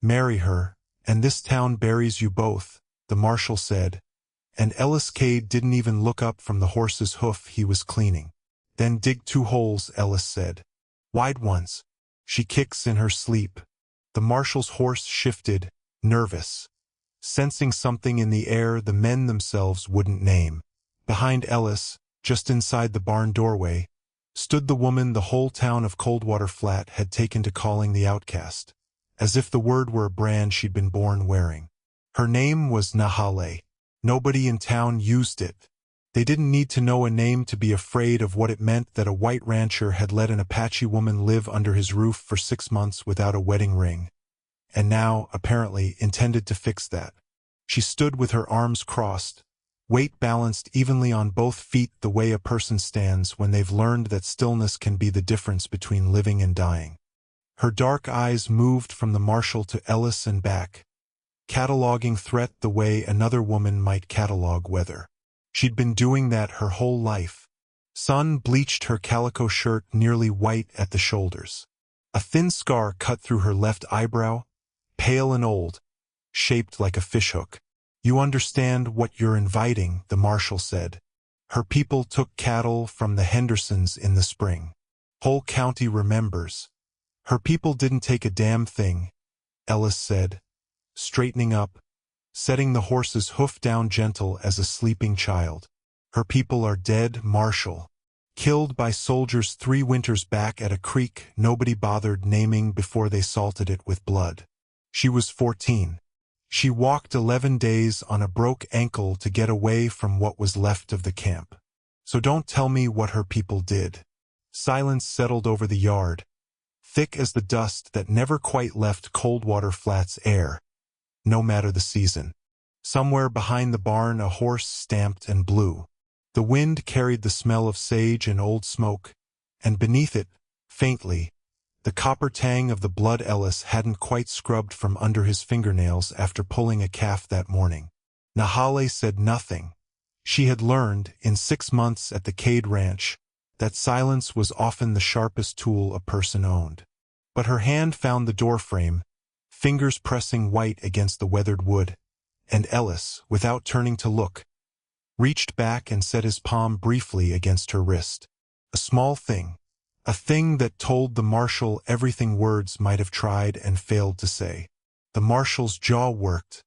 Marry her, and this town buries you both, the marshal said, and Ellis Cade didn't even look up from the horse's hoof he was cleaning. Then dig 2 holes, Ellis said. Wide ones. She kicks in her sleep. The marshal's horse shifted, nervous, sensing something in the air the men themselves wouldn't name. Behind Ellis, just inside the barn doorway, stood the woman the whole town of Coldwater Flat had taken to calling the Outcast, as if the word were a brand she'd been born wearing. Her name was Nahale. Nobody in town used it. They didn't need to know a name to be afraid of what it meant that a white rancher had let an Apache woman live under his roof for 6 months without a wedding ring, and now, apparently, intended to fix that. She stood with her arms crossed, weight balanced evenly on both feet the way a person stands when they've learned that stillness can be the difference between living and dying. Her dark eyes moved from the marshal to Ellis and back, cataloging threat the way another woman might catalog weather. She'd been doing that her whole life. Sun bleached her calico shirt nearly white at the shoulders. A thin scar cut through her left eyebrow, pale and old, shaped like a fishhook. You understand what you're inviting, the marshal said. Her people took cattle from the Hendersons in the spring. Whole county remembers. Her people didn't take a damn thing, Ellis said, straightening up, setting the horse's hoof down gentle as a sleeping child. Her people are dead, Marshal. Killed by soldiers 3 winters back at a creek nobody bothered naming before they salted it with blood. She was 14. She walked 11 days on a broke ankle to get away from what was left of the camp. So don't tell me what her people did. Silence settled over the yard, thick as the dust that never quite left Coldwater Flat's air, no matter the season. Somewhere behind the barn a horse stamped and blew. The wind carried the smell of sage and old smoke, and beneath it, faintly, the copper tang of the blood Ellis hadn't quite scrubbed from under his fingernails after pulling a calf that morning. Nahale said nothing. She had learned, in 6 months at the Cade Ranch, that silence was often the sharpest tool a person owned. But her hand found the doorframe, fingers pressing white against the weathered wood, and Ellis, without turning to look, reached back and set his palm briefly against her wrist. A small thing. A thing that told the marshal everything words might have tried and failed to say. The marshal's jaw worked.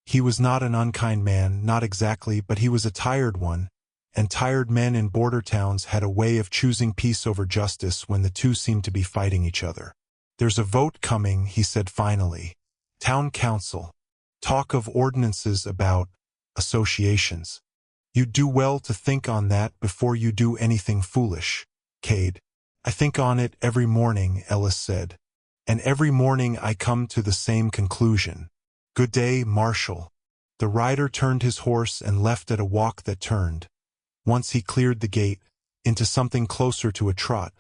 He was not an unkind man, not exactly, but he was a tired one, and tired men in border towns had a way of choosing peace over justice when the two seemed to be fighting each other. There's a vote coming, he said finally. Town council. Talk of ordinances about associations. You'd do well to think on that before you do anything foolish, Cade. I think on it every morning, Ellis said. And every morning I come to the same conclusion. Good day, Marshal. The rider turned his horse and left at a walk that turned, once he cleared the gate, into something closer to a trot,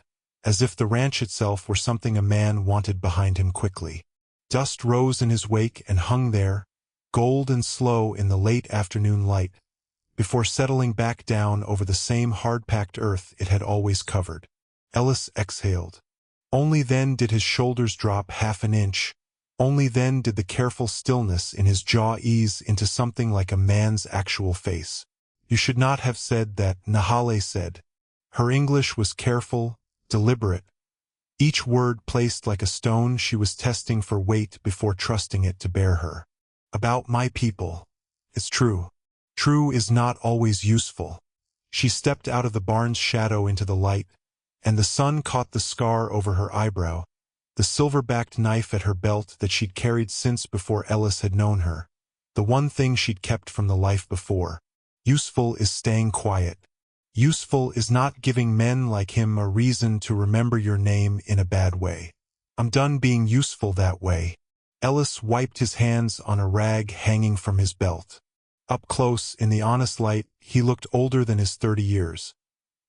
as if the ranch itself were something a man wanted behind him quickly. Dust rose in his wake and hung there, gold and slow in the late afternoon light, before settling back down over the same hard-packed earth it had always covered. Ellis exhaled. Only then did his shoulders drop half an inch. Only then did the careful stillness in his jaw ease into something like a man's actual face. You should not have said that, Nahale said. Her English was careful, deliberate. Each word placed like a stone she was testing for weight before trusting it to bear her. About my people. It's true. True is not always useful. She stepped out of the barn's shadow into the light, and the sun caught the scar over her eyebrow, the silver-backed knife at her belt that she'd carried since before Ellis had known her, the one thing she'd kept from the life before. Useful is staying quiet. Useful is not giving men like him a reason to remember your name in a bad way. I'm done being useful that way. Ellis wiped his hands on a rag hanging from his belt. Up close, in the honest light, he looked older than his 30 years.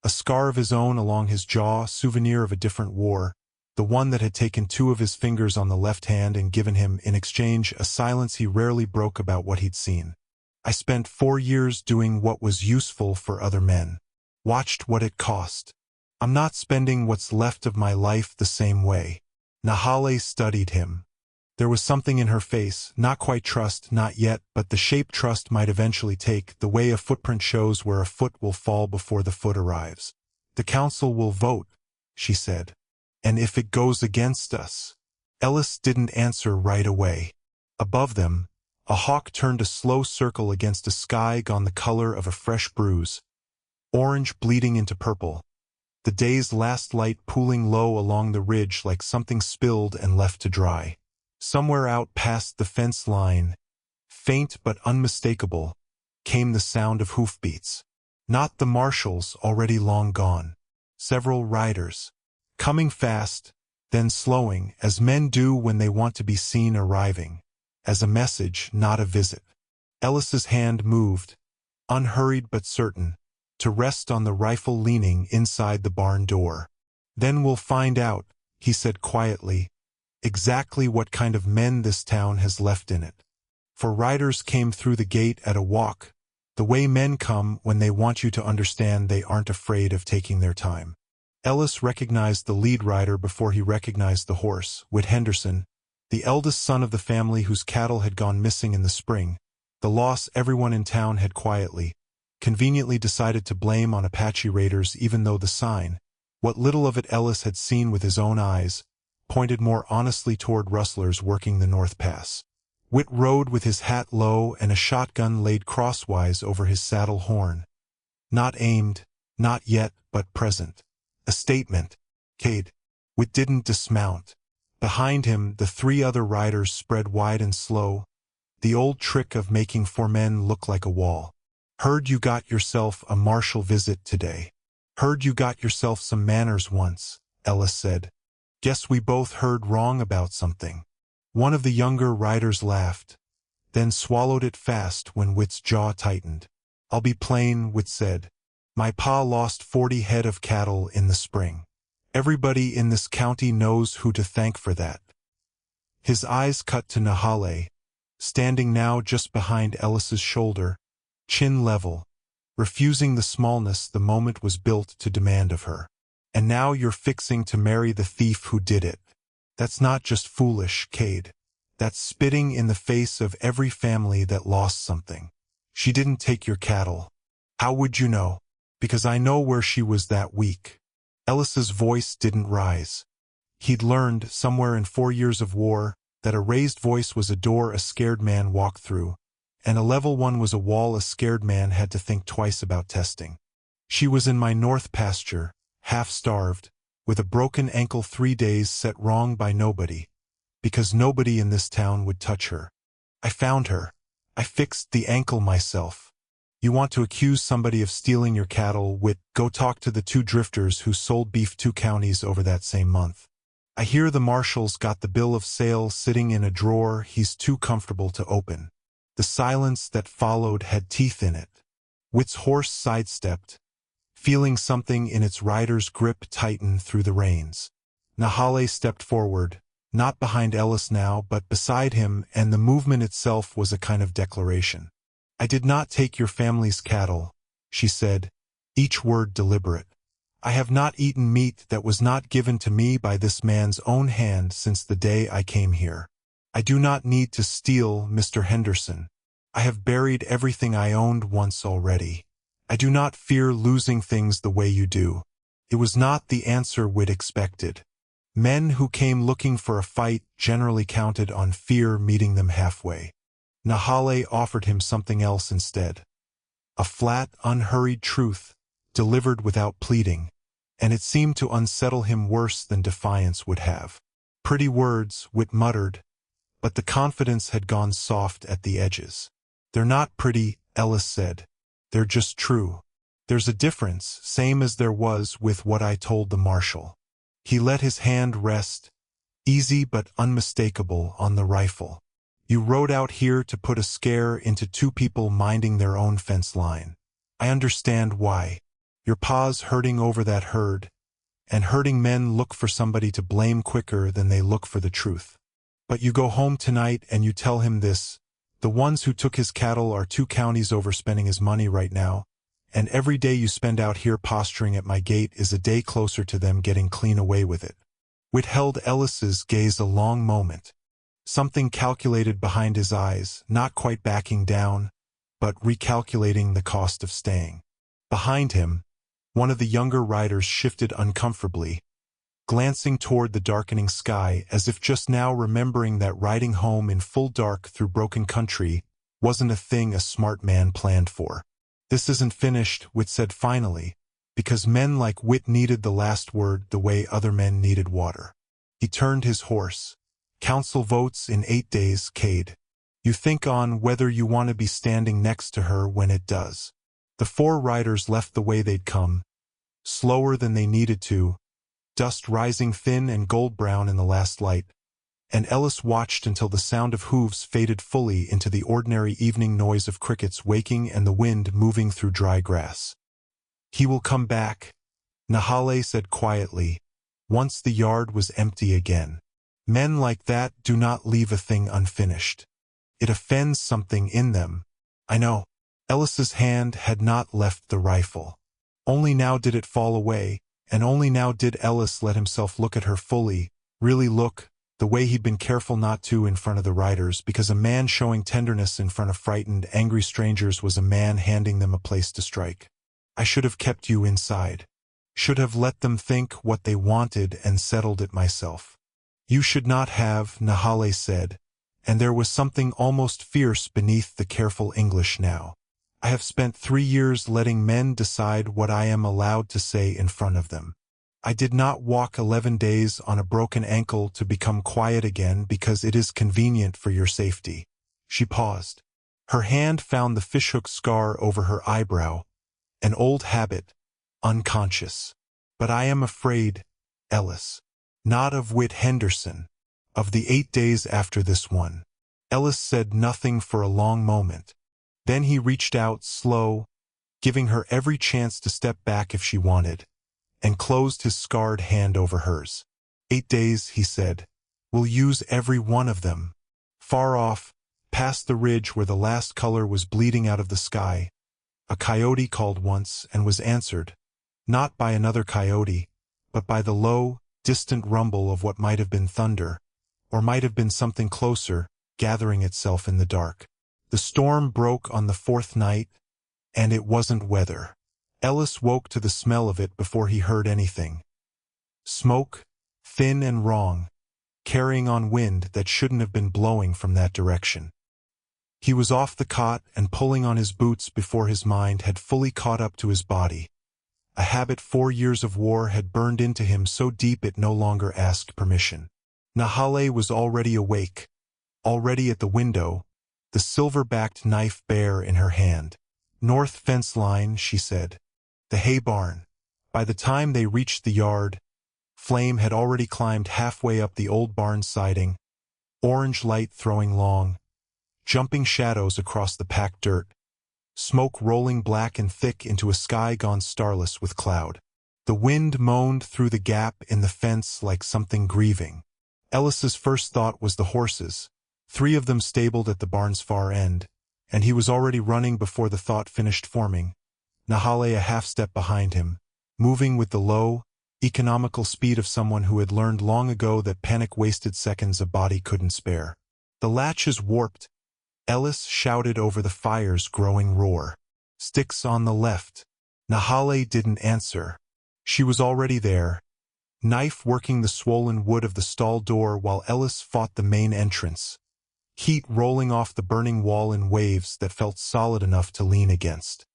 A scar of his own along his jaw, souvenir of a different war, the one that had taken 2 of his fingers on the left hand and given him, in exchange, a silence he rarely broke about what he'd seen. I spent 4 years doing what was useful for other men. Watched what it cost. I'm not spending what's left of my life the same way. Nahale studied him. There was something in her face, not quite trust, not yet, but the shape trust might eventually take, the way a footprint shows where a foot will fall before the foot arrives. "The council will vote," she said. "And if it goes against us?" Ellis didn't answer right away. Above them, a hawk turned a slow circle against a sky gone the color of a fresh bruise, orange bleeding into purple, the day's last light pooling low along the ridge like something spilled and left to dry. Somewhere out past the fence line, faint but unmistakable, came the sound of hoofbeats. Not the marshals, already long gone. Several riders. Coming fast, then slowing, as men do when they want to be seen arriving. As a message, not a visit. Ellis's hand moved, unhurried but certain, to rest on the rifle leaning inside the barn door. "Then we'll find out," he said quietly, "exactly what kind of men this town has left in it." For riders came through the gate at a walk, the way men come when they want you to understand they aren't afraid of taking their time. Ellis recognized the lead rider before he recognized the horse, Whit Henderson, the eldest son of the family whose cattle had gone missing in the spring, the loss everyone in town had quietly, conveniently decided to blame on Apache raiders, even though the sign, what little of it Ellis had seen with his own eyes, pointed more honestly toward rustlers working the North Pass. Whit rode with his hat low and a shotgun laid crosswise over his saddle horn. Not aimed, not yet, but present. A statement. "Cade." Whit didn't dismount. Behind him, the three other riders spread wide and slow, the old trick of making four men look like a wall. "Heard you got yourself a marshal visit today. Heard you got yourself some manners once," Ellis said. "Guess we both heard wrong about something." One of the younger riders laughed, then swallowed it fast when Whit's jaw tightened. "I'll be plain," Whit said. "My pa lost 40 head of cattle in the spring. Everybody in this county knows who to thank for that." His eyes cut to Nahale, standing now just behind Ellis's shoulder, chin level, refusing the smallness the moment was built to demand of her. "And now you're fixing to marry the thief who did it. That's not just foolish, Cade. That's spitting in the face of every family that lost something. She didn't take your cattle." "How would you know?" "Because I know where she was that week." Ellis's voice didn't rise. He'd learned, somewhere in 4 years of war, that a raised voice was a door a scared man walked through, and a level one was a wall a scared man had to think twice about testing. "She was in my north pasture, half-starved, with a broken ankle 3 days set wrong by nobody, because nobody in this town would touch her. I found her. I fixed the ankle myself. You want to accuse somebody of stealing your cattle, Whit? Go talk to the 2 drifters who sold beef 2 counties over that same month. I hear the marshal's got the bill of sale sitting in a drawer he's too comfortable to open." The silence that followed had teeth in it. Whit's horse sidestepped, feeling something in its rider's grip tighten through the reins. Nahale stepped forward, not behind Ellis now, but beside him, and the movement itself was a kind of declaration. "I did not take your family's cattle," she said, each word deliberate. "I have not eaten meat that was not given to me by this man's own hand since the day I came here. I do not need to steal, Mr. Henderson. I have buried everything I owned once already. I do not fear losing things the way you do." It was not the answer Whit expected. Men who came looking for a fight generally counted on fear meeting them halfway. Nahale offered him something else instead. A flat, unhurried truth, delivered without pleading, and it seemed to unsettle him worse than defiance would have. "Pretty words," Whit muttered, but the confidence had gone soft at the edges. "They're not pretty," Ellis said. "They're just true. There's a difference, same as there was with what I told the marshal." He let his hand rest, easy but unmistakable, on the rifle. "You rode out here to put a scare into 2 people minding their own fence line. I understand why. Your pa's herding over that herd, and herding men look for somebody to blame quicker than they look for the truth. But you go home tonight and you tell him this: the ones who took his cattle are 2 counties over spending his money right now, and every day you spend out here posturing at my gate is a day closer to them getting clean away with it." Whit held Ellis's gaze a long moment. Something calculated behind his eyes, not quite backing down, but recalculating the cost of staying. Behind him, one of the younger riders shifted uncomfortably, glancing toward the darkening sky as if just now remembering that riding home in full dark through broken country wasn't a thing a smart man planned for. "This isn't finished," Wit said finally, because men like Wit needed the last word the way other men needed water. He turned his horse. "Council votes in 8 days, Cade. You think on whether you want to be standing next to her when it does." The 4 riders left the way they'd come, slower than they needed to, dust rising thin and gold-brown in the last light, and Ellis watched until the sound of hooves faded fully into the ordinary evening noise of crickets waking and the wind moving through dry grass. "He will come back," Nahale said quietly, once the yard was empty again. "Men like that do not leave a thing unfinished. It offends something in them." "I know." Ellis's hand had not left the rifle. Only now did it fall away, and only now did Ellis let himself look at her fully, really look, the way he'd been careful not to in front of the riders, because a man showing tenderness in front of frightened, angry strangers was a man handing them a place to strike. "I should have kept you inside. Should have let them think what they wanted and settled it myself." "You should not have," Nahale said, and there was something almost fierce beneath the careful English now. "I have spent 3 years letting men decide what I am allowed to say in front of them. I did not walk 11 days on a broken ankle to become quiet again because it is convenient for your safety." She paused. Her hand found the fishhook scar over her eyebrow, an old habit, unconscious. "But I am afraid, Ellis. Not of Whit Henderson. Of the 8 days after this one." Ellis said nothing for a long moment. Then he reached out, slow, giving her every chance to step back if she wanted, and closed his scarred hand over hers. 8 days, he said. "We'll use every one of them." Far off, past the ridge where the last color was bleeding out of the sky, a coyote called once and was answered, not by another coyote, but by the low, distant rumble of what might have been thunder, or might have been something closer, gathering itself in the dark. The storm broke on the 4th night, and it wasn't weather. Ellis woke to the smell of it before he heard anything. Smoke, thin and wrong, carrying on wind that shouldn't have been blowing from that direction. He was off the cot and pulling on his boots before his mind had fully caught up to his body. A habit 4 years of war had burned into him so deep it no longer asked permission. Nahale was already awake, already at the window, the silver-backed knife bare in her hand. "North fence line," she said. "The hay barn." By the time they reached the yard, flame had already climbed halfway up the old barn siding, orange light throwing long, jumping shadows across the packed dirt, smoke rolling black and thick into a sky gone starless with cloud. The wind moaned through the gap in the fence like something grieving. Ellis's first thought was the horses, 3 of them stabled at the barn's far end, and he was already running before the thought finished forming, Nahale a half-step behind him, moving with the low, economical speed of someone who had learned long ago that panic wasted seconds a body couldn't spare. "The latch is warped," Ellis shouted over the fire's growing roar. "Sticks on the left." Nahale didn't answer. She was already there, knife working the swollen wood of the stall door while Ellis fought the main entrance, heat rolling off the burning wall in waves that felt solid enough to lean against.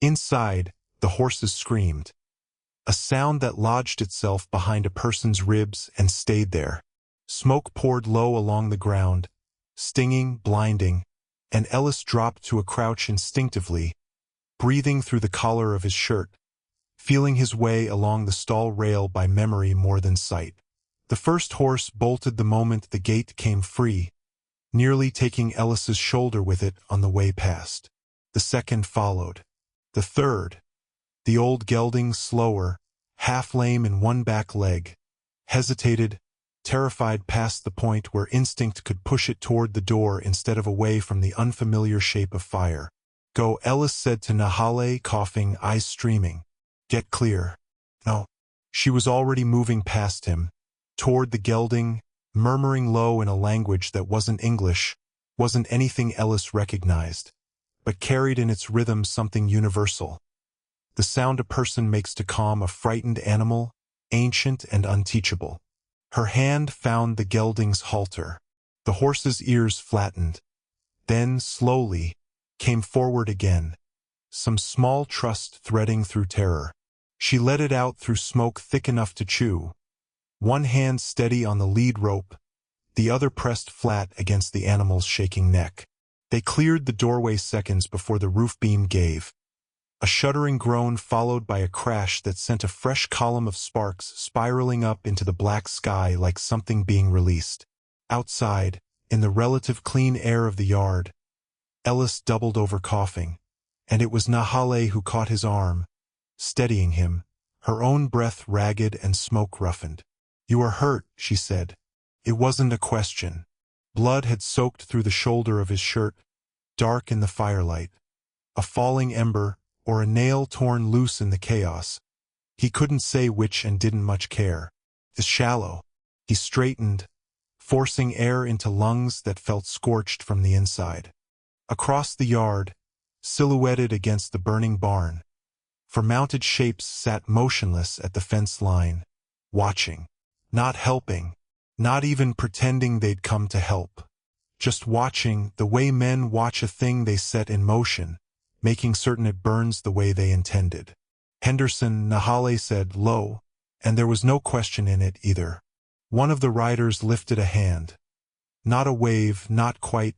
Inside, the horses screamed, a sound that lodged itself behind a person's ribs and stayed there. Smoke poured low along the ground, stinging, blinding, and Ellis dropped to a crouch instinctively, breathing through the collar of his shirt, feeling his way along the stall rail by memory more than sight. The first horse bolted the moment the gate came free, nearly taking Ellis's shoulder with it on the way past. The second followed. The third, the old gelding slower, half lame in one back leg, hesitated, terrified past the point where instinct could push it toward the door instead of away from the unfamiliar shape of fire. "Go," Ellis said to Nahale, coughing, eyes streaming. "Get clear." No. She was already moving past him, toward the gelding, murmuring low in a language that wasn't English, wasn't anything Ellis recognized, but carried in its rhythm something universal. The sound a person makes to calm a frightened animal, ancient and unteachable. Her hand found the gelding's halter. The horse's ears flattened. Then, slowly, came forward again, some small trust threading through terror. She let it out through smoke thick enough to chew, one hand steady on the lead rope, the other pressed flat against the animal's shaking neck. They cleared the doorway seconds before the roof beam gave. A shuddering groan followed by a crash that sent a fresh column of sparks spiraling up into the black sky like something being released. Outside, in the relative clean air of the yard, Ellis doubled over coughing, and it was Nahale who caught his arm, steadying him, her own breath ragged and smoke-roughened. "You are hurt," she said. It wasn't a question. Blood had soaked through the shoulder of his shirt, dark in the firelight. A falling ember, or a nail torn loose in the chaos. He couldn't say which and didn't much care. "It's shallow." He straightened, forcing air into lungs that felt scorched from the inside. Across the yard, silhouetted against the burning barn, four-mounted shapes sat motionless at the fence line, watching, not helping, not even pretending they'd come to help. Just watching the way men watch a thing they set in motion, making certain it burns the way they intended. "Henderson," Nahale said low, and there was no question in it either. One of the riders lifted a hand. Not a wave, not quite,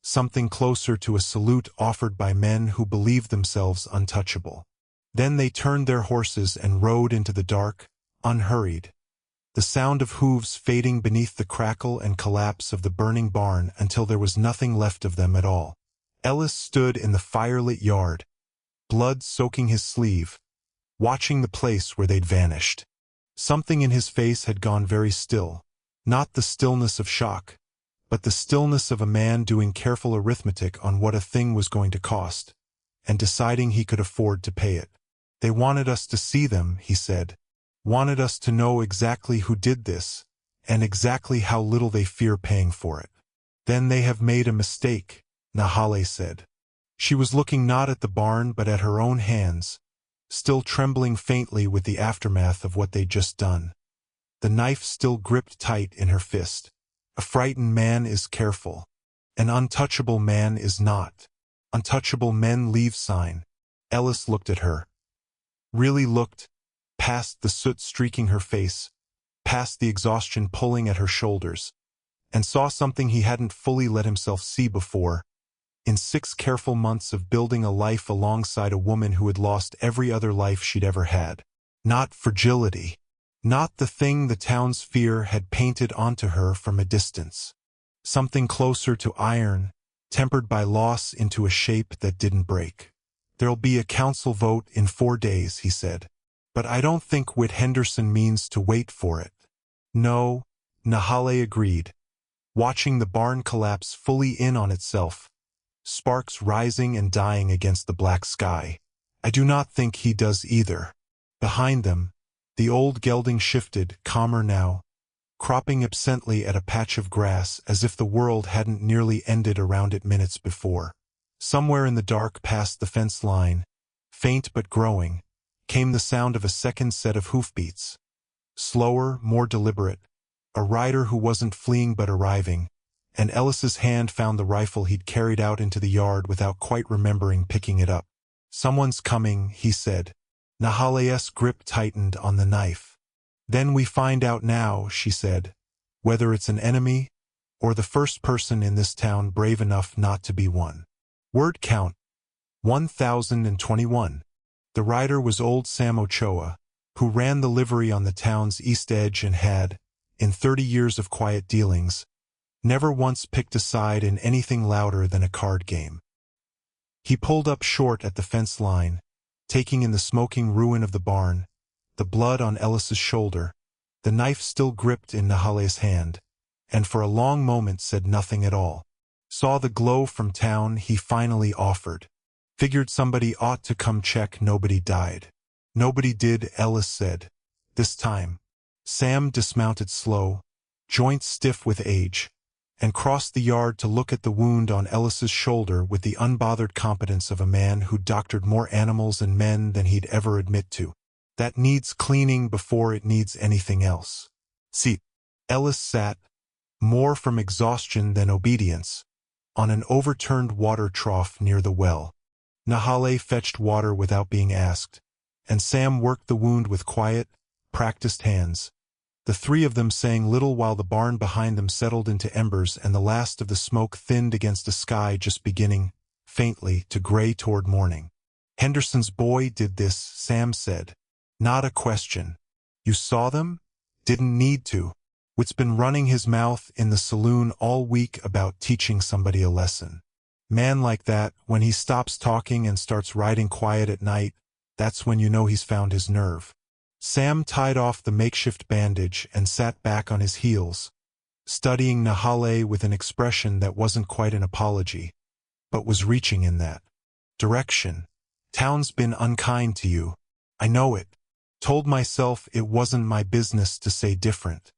something closer to a salute offered by men who believed themselves untouchable. Then they turned their horses and rode into the dark, unhurried, the sound of hooves fading beneath the crackle and collapse of the burning barn until there was nothing left of them at all. Ellis stood in the firelit yard, blood soaking his sleeve, watching the place where they'd vanished. Something in his face had gone very still, not the stillness of shock, but the stillness of a man doing careful arithmetic on what a thing was going to cost, and deciding he could afford to pay it. "They wanted us to see them," he said, "wanted us to know exactly who did this, and exactly how little they fear paying for it." "Then they have made a mistake," Nahale said. She was looking not at the barn but at her own hands, still trembling faintly with the aftermath of what they'd just done. The knife still gripped tight in her fist. A frightened man is careful. An untouchable man is not. Untouchable men leave sign. Ellis looked at her. Really looked, past the soot streaking her face, past the exhaustion pulling at her shoulders, and saw something he hadn't fully let himself see before. In 6 careful months of building a life alongside a woman who had lost every other life she'd ever had. Not fragility. Not the thing the town's fear had painted onto her from a distance. Something closer to iron, tempered by loss into a shape that didn't break. "There'll be a council vote in 4 days," he said. "But I don't think Whit Henderson means to wait for it." "No," Nahale agreed, watching the barn collapse fully in on itself, sparks rising and dying against the black sky. "I do not think he does either." Behind them, the old gelding shifted, calmer now, cropping absently at a patch of grass as if the world hadn't nearly ended around it minutes before. Somewhere in the dark past the fence line, faint but growing, came the sound of a second set of hoofbeats. Slower, more deliberate, a rider who wasn't fleeing but arriving, and Ellis's hand found the rifle he'd carried out into the yard without quite remembering picking it up. "Someone's coming," he said. Nahale's grip tightened on the knife. "Then we find out now," she said, "whether it's an enemy or the first person in this town brave enough not to be one." Word count 1021. The rider was old Sam Ochoa, who ran the livery on the town's east edge and had, in 30 years of quiet dealings, never once picked a side in anything louder than a card game. He pulled up short at the fence line, taking in the smoking ruin of the barn, the blood on Ellis's shoulder, the knife still gripped in Nahale's hand, and for a long moment said nothing at all. Saw the glow from town, he finally offered. Figured somebody ought to come check nobody died. "Nobody did," Ellis said. "This time." Sam dismounted slow, joints stiff with age, and crossed the yard to look at the wound on Ellis's shoulder with the unbothered competence of a man who'd doctored more animals and men than he'd ever admit to. That needs cleaning before it needs anything else. See, Ellis sat, more from exhaustion than obedience, on an overturned water trough near the well. Nahale fetched water without being asked, and Sam worked the wound with quiet, practiced hands. The three of them sang little while the barn behind them settled into embers and the last of the smoke thinned against a sky just beginning, faintly, to gray toward morning. Henderson's boy did this, Sam said. Not a question. You saw them? Didn't need to. Whit's been running his mouth in the saloon all week about teaching somebody a lesson. Man like that, when he stops talking and starts riding quiet at night, that's when you know he's found his nerve. Sam tied off the makeshift bandage and sat back on his heels, studying Nahale with an expression that wasn't quite an apology, but was reaching in that direction. Town's been unkind to you. I know it. Told myself it wasn't my business to say different.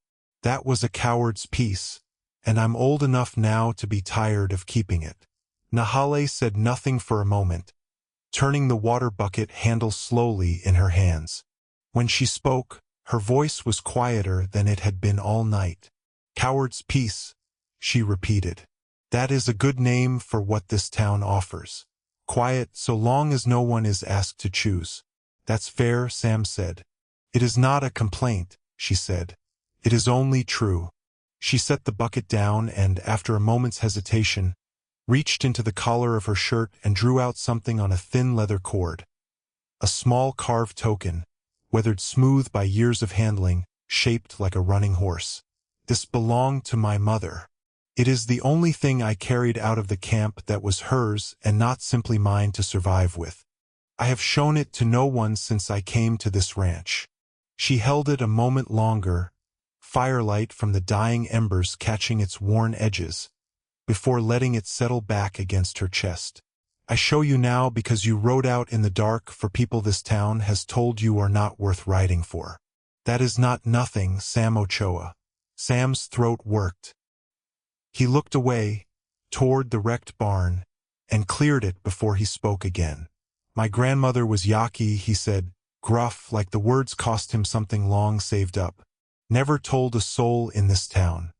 That was a coward's peace, and I'm old enough now to be tired of keeping it. Nahale said nothing for a moment, turning the water bucket handle slowly in her hands. When she spoke, her voice was quieter than it had been all night. Coward's peace, she repeated. That is a good name for what this town offers. Quiet so long as no one is asked to choose. That's fair, Sam said. It is not a complaint, she said. It is only true. She set the bucket down and, after a moment's hesitation, reached into the collar of her shirt and drew out something on a thin leather cord. A small carved token, weathered smooth by years of handling, shaped like a running horse. This belonged to my mother. It is the only thing I carried out of the camp that was hers and not simply mine to survive with. I have shown it to no one since I came to this ranch. She held it a moment longer, firelight from the dying embers catching its worn edges, before letting it settle back against her chest. I show you now because you rode out in the dark for people this town has told you are not worth riding for. That is not nothing, Sam Ochoa. Sam's throat worked. He looked away, toward the wrecked barn, and cleared it before he spoke again. My grandmother was Yaqui, he said, gruff like the words cost him something long saved up. Never told a soul in this town.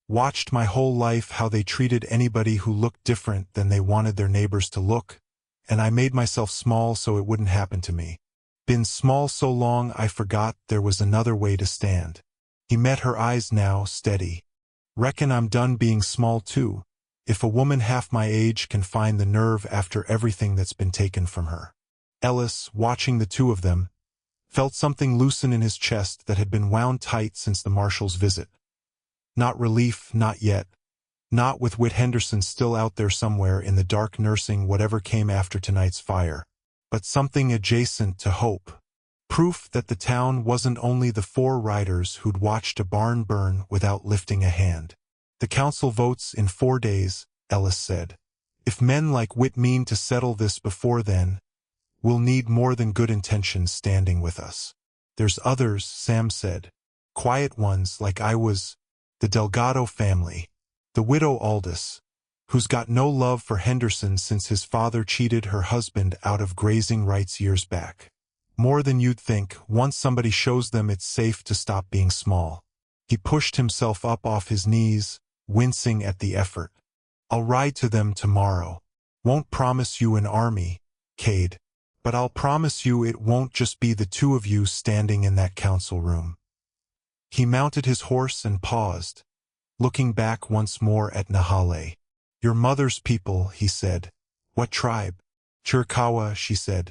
Watched my whole life how they treated anybody who looked different than they wanted their neighbors to look, and I made myself small so it wouldn't happen to me. Been small so long I forgot there was another way to stand. He met her eyes now, steady. Reckon I'm done being small too, if a woman half my age can find the nerve after everything that's been taken from her. Ellis, watching the two of them, felt something loosen in his chest that had been wound tight since the marshal's visit. Not relief, not yet. Not with Whit Henderson still out there somewhere in the dark nursing whatever came after tonight's fire. But something adjacent to hope. Proof that the town wasn't only the 4 riders who'd watched a barn burn without lifting a hand. The council votes in 4 days, Ellis said. If men like Whit mean to settle this before then, we'll need more than good intentions standing with us. There's others, Sam said. Quiet ones like I was. The Delgado family. The widow Aldous, who's got no love for Henderson since his father cheated her husband out of grazing rights years back. More than you'd think, once somebody shows them it's safe to stop being small. He pushed himself up off his knees, wincing at the effort. I'll ride to them tomorrow. Won't promise you an army, Cade, but I'll promise you it won't just be the 2 of you standing in that council room. He mounted his horse and paused, looking back once more at Nahale. Your mother's people, he said. What tribe? Chiricahua, she said.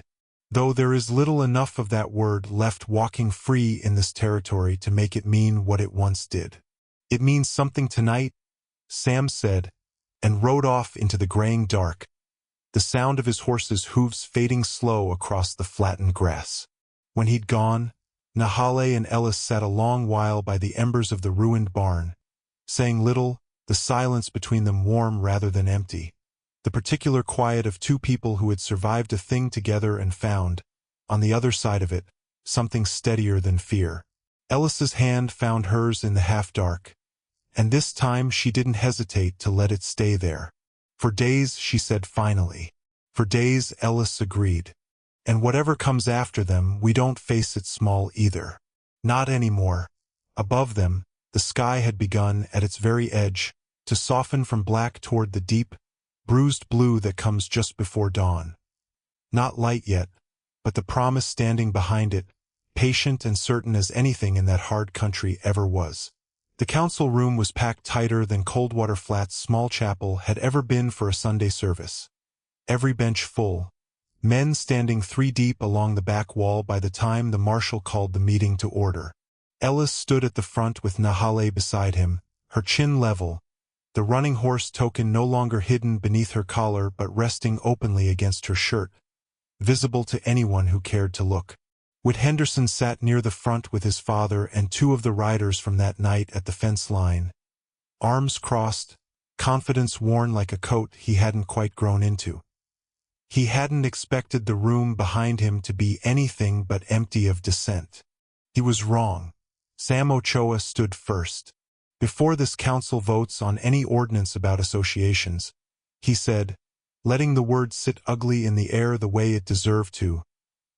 Though there is little enough of that word left walking free in this territory to make it mean what it once did. It means something tonight, Sam said, and rode off into the graying dark, the sound of his horse's hooves fading slow across the flattened grass. When he'd gone, Nahale and Ellis sat a long while by the embers of the ruined barn, saying little, the silence between them warm rather than empty, the particular quiet of 2 people who had survived a thing together and found, on the other side of it, something steadier than fear. Ellis's hand found hers in the half-dark, And this time she didn't hesitate to let it stay there. For days, she said finally. For days, Ellis agreed. And whatever comes after them, we don't face it small either. Not anymore. Above them, the sky had begun, at its very edge, to soften from black toward the deep, bruised blue that comes just before dawn. Not light yet, but the promise standing behind it, patient and certain as anything in that hard country ever was. The council room was packed tighter than Coldwater Flats' small chapel had ever been for a Sunday service. Every bench full, men standing 3 deep along the back wall by the time the marshal called the meeting to order. Ellis stood at the front with Nahale beside him, her chin level, the running horse token no longer hidden beneath her collar but resting openly against her shirt, visible to anyone who cared to look. Whit Henderson sat near the front with his father and 2 of the riders from that night at the fence line. Arms crossed, confidence worn like a coat he hadn't quite grown into. He hadn't expected the room behind him to be anything but empty of dissent. He was wrong. Sam Ochoa stood first. Before this council votes on any ordinance about associations, he said, letting the word sit ugly in the air the way it deserved to,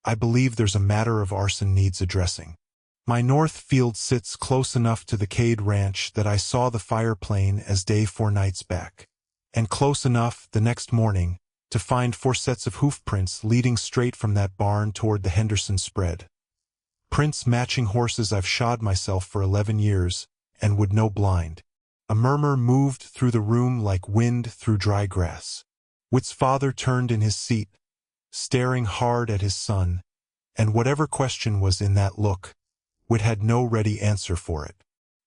I believe there's a matter of arson needs addressing. My north field sits close enough to the Cade Ranch that I saw the fire plane as day 4 nights back. And close enough, the next morning, to find 4 sets of hoof prints leading straight from that barn toward the Henderson spread. Prints matching horses I've shod myself for 11 years, and would know blind. A murmur moved through the room like wind through dry grass. Whit's father turned in his seat, staring hard at his son, and whatever question was in that look, Whit had no ready answer for it.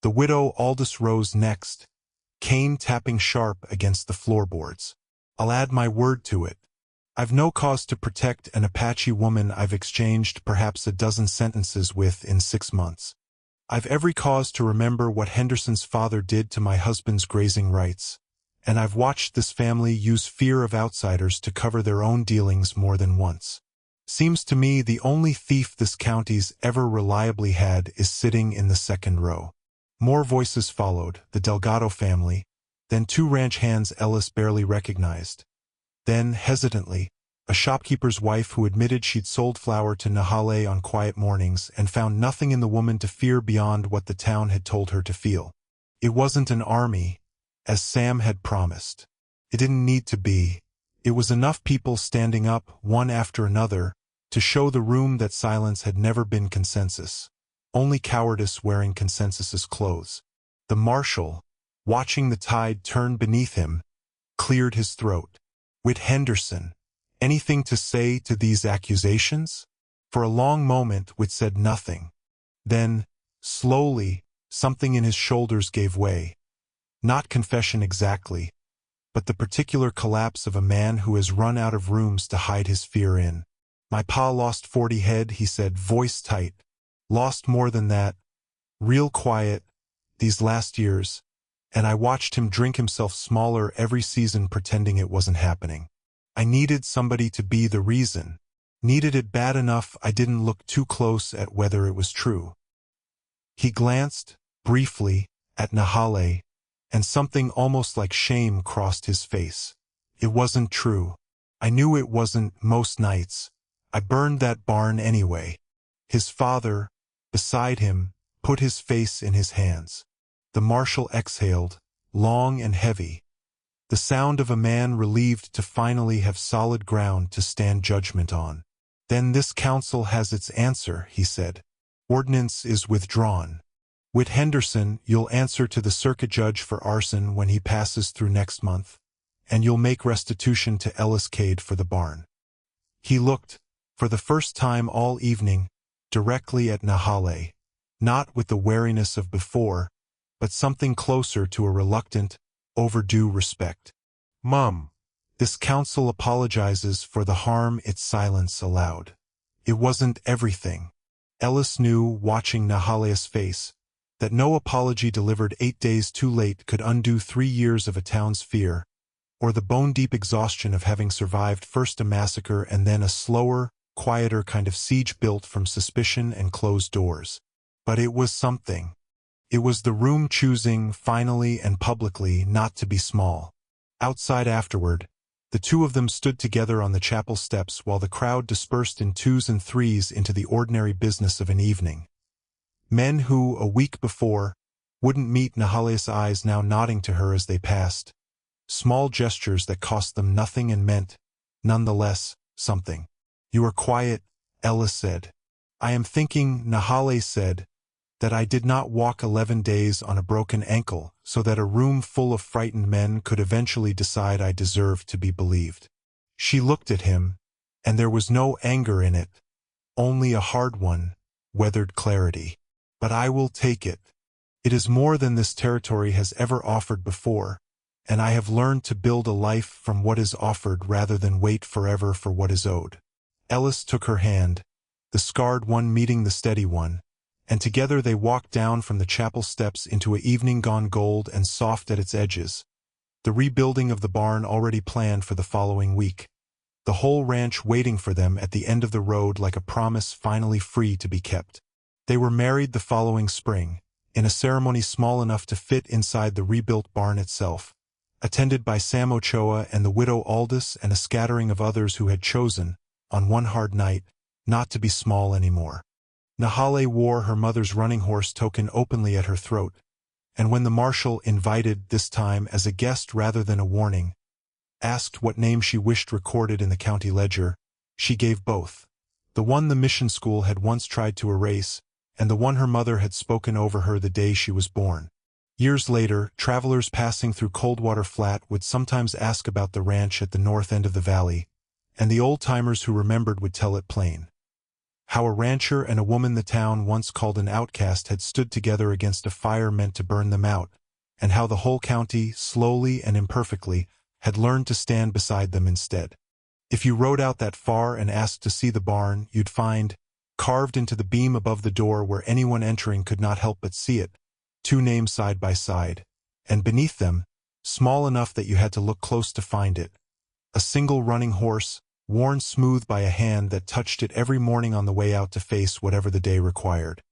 The widow Aldous rose next, cane tapping sharp against the floorboards. I'll add my word to it. I've no cause to protect an Apache woman I've exchanged perhaps a dozen sentences with in 6 months. I've every cause to remember what Henderson's father did to my husband's grazing rights, and I've watched this family use fear of outsiders to cover their own dealings more than once. Seems to me the only thief this county's ever reliably had is sitting in the second row. More voices followed, the Delgado family, then 2 ranch hands Ellis barely recognized. Then, hesitantly, a shopkeeper's wife who admitted she'd sold flour to Nahale on quiet mornings and found nothing in the woman to fear beyond what the town had told her to feel. It wasn't an army, as Sam had promised. It didn't need to be. It was enough people standing up, one after another, to show the room that silence had never been consensus. Only cowardice wearing consensus's clothes. The marshal, watching the tide turn beneath him, cleared his throat. Whit Henderson, anything to say to these accusations? For a long moment Whit said nothing. Then, slowly, something in his shoulders gave way. Not confession exactly, but the particular collapse of a man who has run out of rooms to hide his fear in. My pa lost 40 head, he said, voice tight. Lost more than that. Real quiet, these last years. And I watched him drink himself smaller every season pretending it wasn't happening. I needed somebody to be the reason. Needed it bad enough I didn't look too close at whether it was true. He glanced, briefly, at Nahale, and something almost like shame crossed his face. It wasn't true. I knew it wasn't most nights. I burned that barn anyway. His father, beside him, put his face in his hands. The marshal exhaled, long and heavy. The sound of a man relieved to finally have solid ground to stand judgment on. Then this council has its answer, he said. Ordinance is withdrawn. Whit Henderson, you'll answer to the circuit judge for arson when he passes through next month, and you'll make restitution to Ellis Cade for the barn. He looked, for the first time all evening, directly at Nahale, not with the wariness of before, but something closer to a reluctant, overdue respect. Mum, this council apologizes for the harm its silence allowed. It wasn't everything. Ellis knew, watching Nahale's face, that no apology delivered 8 days too late could undo 3 years of a town's fear, or the bone-deep exhaustion of having survived first a massacre and then a slower, quieter kind of siege built from suspicion and closed doors. But it was something. It was the room choosing, finally and publicly, not to be small. Outside afterward, the two of them stood together on the chapel steps while the crowd dispersed in twos and threes into the ordinary business of an evening. Men who, a week before, wouldn't meet Nahale's eyes now nodding to her as they passed. Small gestures that cost them nothing and meant, nonetheless, something. "You are quiet," Ellis said. "I am thinking," Nahale said, "that I did not walk 11 days on a broken ankle so that a room full of frightened men could eventually decide I deserved to be believed." She looked at him, and there was no anger in it, only a hard one, weathered clarity. "But I will take it. It is more than this territory has ever offered before, and I have learned to build a life from what is offered rather than wait forever for what is owed." Ellis took her hand, the scarred one meeting the steady one, and together they walked down from the chapel steps into an evening gone gold and soft at its edges, the rebuilding of the barn already planned for the following week, the whole ranch waiting for them at the end of the road like a promise finally free to be kept. They were married the following spring, in a ceremony small enough to fit inside the rebuilt barn itself, attended by Sam Ochoa and the widow Aldous and a scattering of others who had chosen, on one hard night, not to be small anymore. Nahale wore her mother's running horse token openly at her throat, and when the marshal, invited this time as a guest rather than a warning, asked what name she wished recorded in the county ledger, she gave both, the one the mission school had once tried to erase, and the one her mother had spoken over her the day she was born. Years later, travelers passing through Coldwater Flat would sometimes ask about the ranch at the north end of the valley, and the old-timers who remembered would tell it plain. How a rancher and a woman the town once called an outcast had stood together against a fire meant to burn them out, and how the whole county, slowly and imperfectly, had learned to stand beside them instead. If you rode out that far and asked to see the barn, you'd find, carved into the beam above the door where anyone entering could not help but see it, two names side by side, and beneath them, small enough that you had to look close to find it, a single running horse, worn smooth by a hand that touched it every morning on the way out to face whatever the day required.